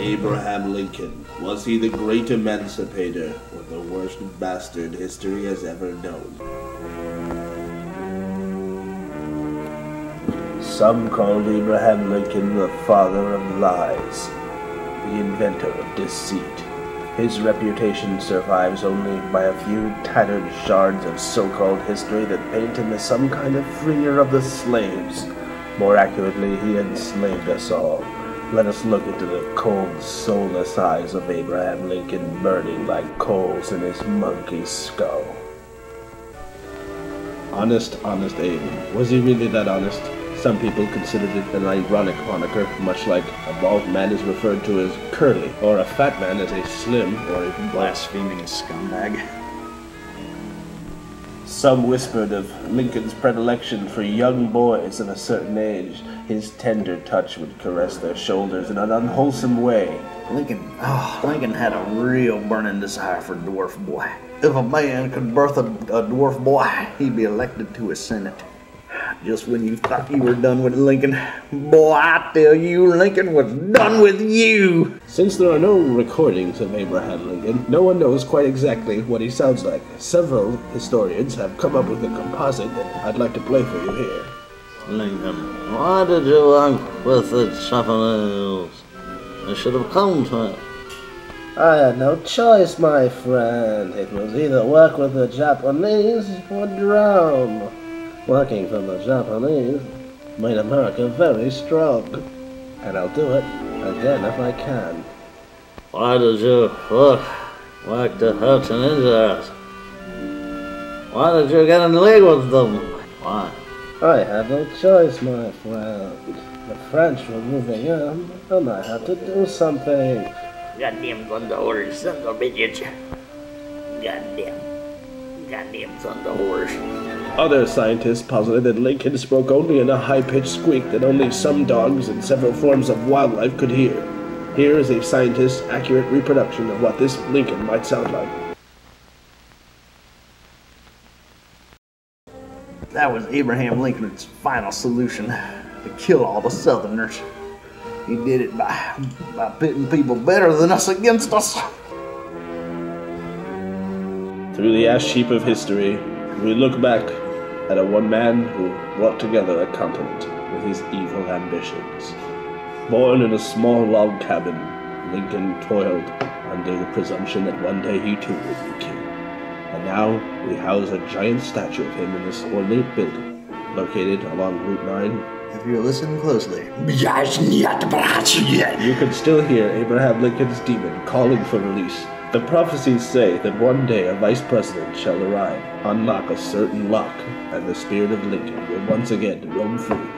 Abraham Lincoln, was he the great emancipator or the worst bastard history has ever known? Some called Abraham Lincoln the father of lies, the inventor of deceit. His reputation survives only by a few tattered shards of so-called history that paint him as some kind of freer of the slaves. More accurately, he enslaved us all. Let us look into the cold, soulless eyes of Abraham Lincoln burning like coals in his monkey skull. Honest Abe. Was he really that honest? Some people considered it an ironic moniker, much like a bald man is referred to as curly, or a fat man as a slim, or a blaspheming scumbag. Some whispered of Lincoln's predilection for young boys of a certain age. His tender touch would caress their shoulders in an unwholesome way. Lincoln had a real burning desire for a dwarf boy. If a man could birth a dwarf boy, he'd be elected to his Senate. Just when you thought you were done with Lincoln, boy, I tell you, Lincoln was done with you! Since there are no recordings of Abraham Lincoln, no one knows quite exactly what he sounds like. Several historians have come up with a composite that I'd like to play for you here. Lincoln, why did you work with the Japanese? I should have come to it. I had no choice, my friend. It was either work with the Japanese or drown. Working for the Japanese made America very strong, and I'll do it again if I can. Why did you work to hurt and injure us? Why did you get in league with them? Why? I had no choice, my friend. The French were moving in, and I had to do something. Goddamn thunderhorse, son of a bitch. Goddamn thunderhorse. Other scientists posited that Lincoln spoke only in a high-pitched squeak that only some dogs and several forms of wildlife could hear. Here is a scientist's accurate reproduction of what this Lincoln might sound like. That was Abraham Lincoln's final solution, to kill all the Southerners. He did it by pitting people better than us against us. Through the ash heap of history, we look back at a one man who brought together a continent with his evil ambitions. Born in a small log cabin, Lincoln toiled under the presumption that one day he too would be king. And now we house a giant statue of him in this ornate building, located along Route 9. If you're listening closely, you can still hear Abraham Lincoln's demon calling for release. The prophecies say that one day a vice president shall arrive, unlock a certain lock, and the spirit of Lincoln will once again roam free.